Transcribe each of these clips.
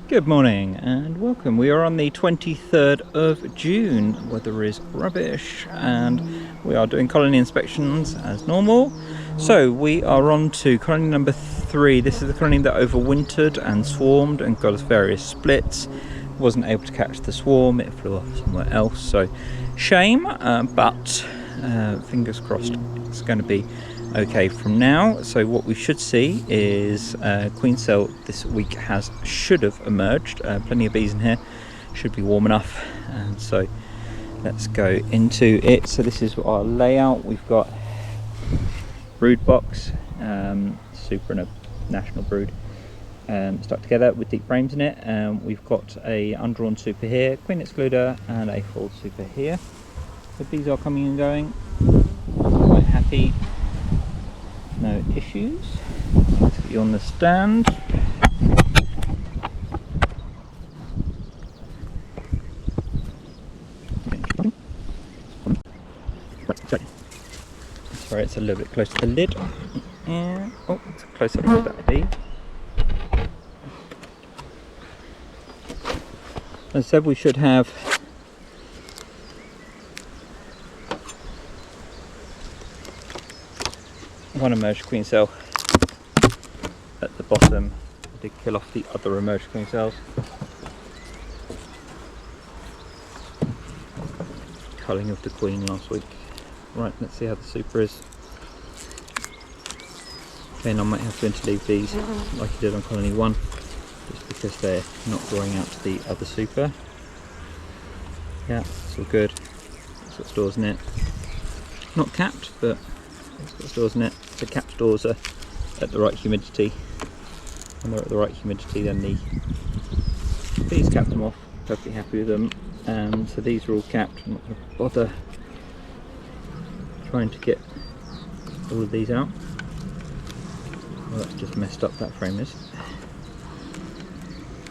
Good morning and welcome. We are on the 23rd of June. Weather is rubbish and we are doing colony inspections as normal. So we are on to colony number 3. This is the colony that overwintered and swarmed and got us various splits. Wasn't able to catch the swarm, it flew off somewhere else, so shame, but fingers crossed it's going to be okay from now. So what we should see is queen cell this week should have emerged. Plenty of bees in here, should be warm enough, and so let's go into it. So this is our layout. We've got brood box, super and a national brood stuck together with deep frames in it. We've got a undrawn super here, queen excluder, and a full super here. The bees are coming and going, quite happy. No issues. Let's get you on the stand. Sorry, it's a little bit close to the lid. Yeah. Oh, it's a close up of that bee. As I said, we should have one emerged queen cell at the bottom. I did kill off the other emerged queen cells. Culling of the queen last week. Right, let's see how the super is. Again, I might have to interleave these like I did on colony 1, just because they're not drawing out to the other super. Yeah, it's all good. It's got stores in it. Not capped, but it's got stores in it. The cap stores are at the right humidity. When they're at the right humidity, then the bees cap them off. Perfectly happy with them. So these are all capped. I'm not going to bother trying to get all of these out. Well, that's just messed up, that frame is.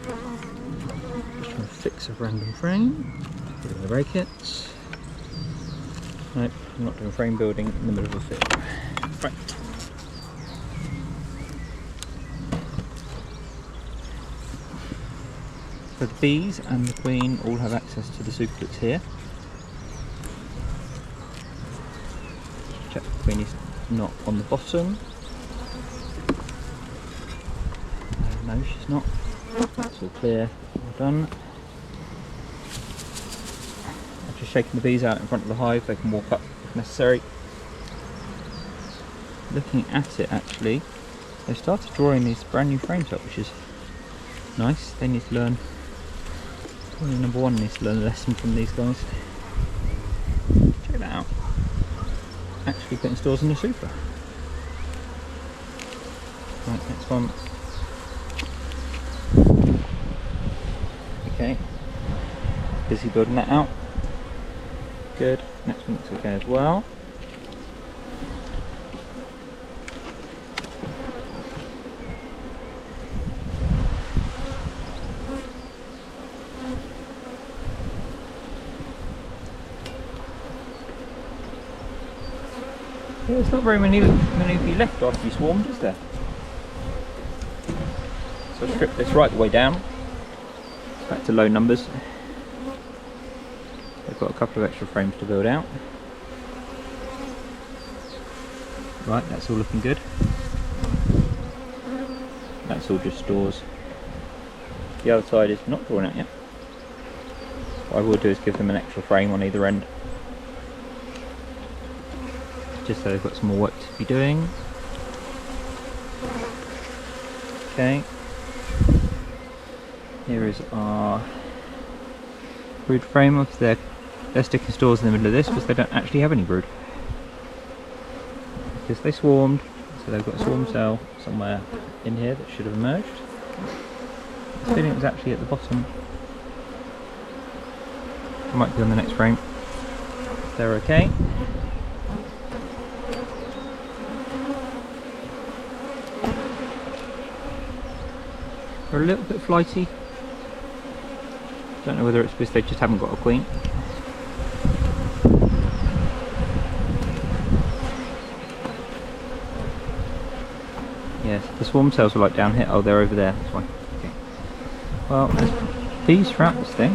Just trying to fix a random frame. Doing the brackets. Nope, I'm not doing frame building in the middle of a fit. Right. So the bees and the queen all have access to the super that's here. Check the queen is not on the bottom. No, she's not. That's all clear. Well done. I've just shaken the bees out in front of the hive. They can walk up if necessary. Looking at it, actually, they started drawing these brand new frames up, which is nice. They need to learn. Probably number 1 needs to learn a lesson from these guys. Check that out. Actually putting stores in the super. Right, next one. Okay. Busy building that out. Good. Next one looks okay as well. Yeah, there's not very many of you left after you swarmed, is there? So I'll strip this right the way down, back to low numbers. They've got a couple of extra frames to build out. Right, that's all looking good. That's all just stores. The other side is not drawn out yet. What I will do is give them an extra frame on either end, just so they've got some more work to be doing. Okay. Here is our brood frame. Of they're sticking stores in the middle of this because they don't actually have any brood. Because they swarmed, so they've got a swarm cell somewhere in here that should have emerged. I was feeling it was actually at the bottom. It might be on the next frame. They're okay. They're a little bit flighty. Don't know whether it's because they just haven't got a queen. Yes, the swarm cells are like down here. Oh, they're over there. That's why. Okay. Well, there's bees throughout this thing.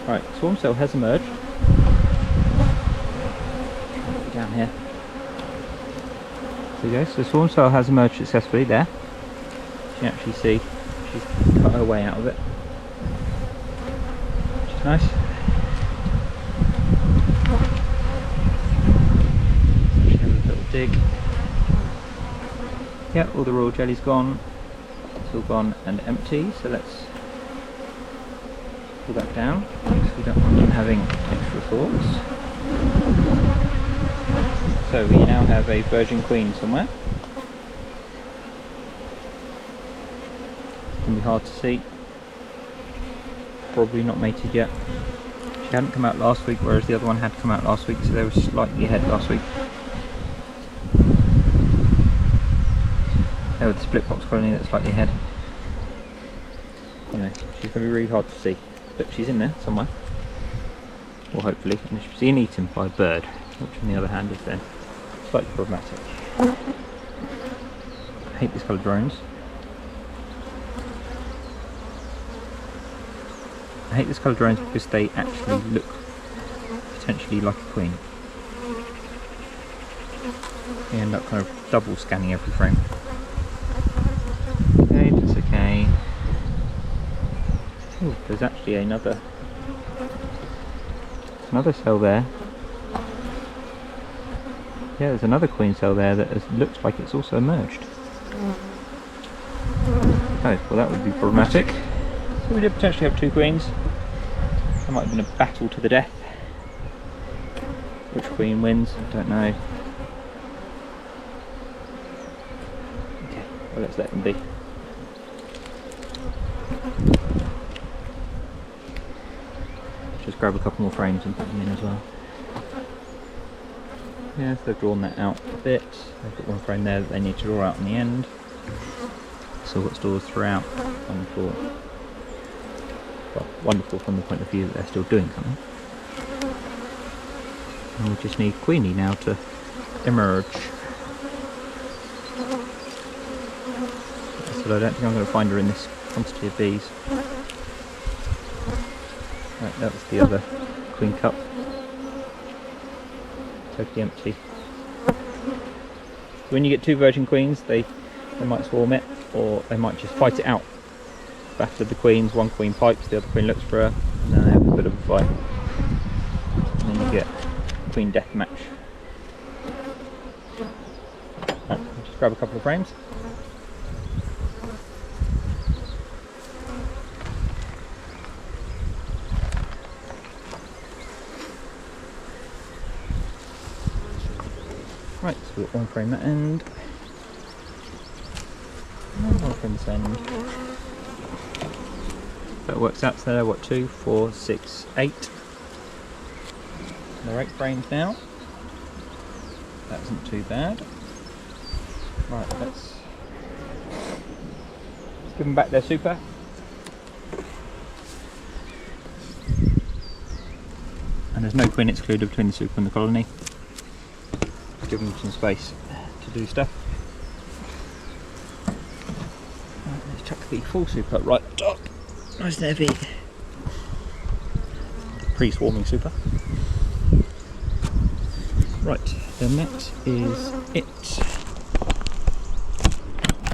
Right, swarm cell has emerged. Down here. There you go, so swarm cell has emerged successfully there. You can actually see she's cut her way out of it. Which is nice. She has a little dig. Yeah, all the royal jelly's gone. It's all gone and empty, so let's pull that down because we don't want them having extra thoughts. So we now have a virgin queen somewhere. It's going to be hard to see. Probably not mated yet. She hadn't come out last week, whereas the other one had come out last week, so they were slightly ahead last week. There with the split box colony that's slightly ahead. Anyway, she's going to be really hard to see. But she's in there somewhere. Or hopefully. And she's being eaten by a bird, which on the other hand is then slightly problematic. I hate these coloured drones. I hate these coloured drones because they actually look potentially like a queen. You end up kind of double scanning every frame. Okay, that's okay. Ooh, there's actually another cell there. Yeah, there's another queen cell there that looks like it's also emerged. Oh, well that would be problematic. So we did potentially have two queens. There might have been a battle to the death. Which queen wins? I don't know. Okay, well let's let them be. Just grab a couple more frames and put them in as well. Yes, they've drawn that out a bit. They've got one frame there that they need to draw out in the end. Still got stores throughout. Wonderful. Well, wonderful from the point of view that they're still doing something. And we just need Queenie now to emerge. So I don't think I'm going to find her in this quantity of bees. Right, that was the other queen cup. Totally empty. When you get two virgin queens, they might swarm it, or they might just fight it out. After the queens, one queen pipes, the other queen looks for her, and then they have a bit of a fight. And then you get queen deathmatch. Right, I'll just grab a couple of frames. Right, so we've got one frame that end, and one frame this end. That works out, so there are what, 2, 4, 6, 8. There are 8 frames now. That isn't too bad. Right, let's give them back their super. And there's no queen excluded between the super and the colony. Give them some space to do stuff. Right, let's chuck the full super right at the top. Nice and heavy. Pre-swarming super. Right, then that is it.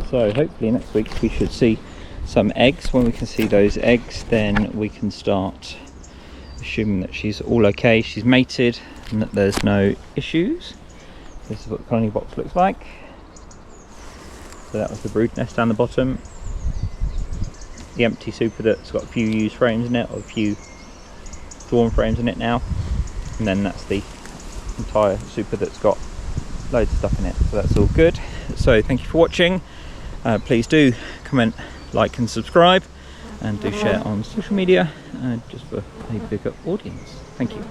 So hopefully next week we should see some eggs. When we can see those eggs, then we can start assuming that she's all okay, she's mated, and that there's no issues. This is what the colony box looks like. So that was the brood nest down the bottom. The empty super that's got a few used frames in it, or a few drawn frames in it now. And then that's the entire super that's got loads of stuff in it. So that's all good. So thank you for watching. Please do comment, like and subscribe. And do share on social media, just for a bigger audience. Thank you.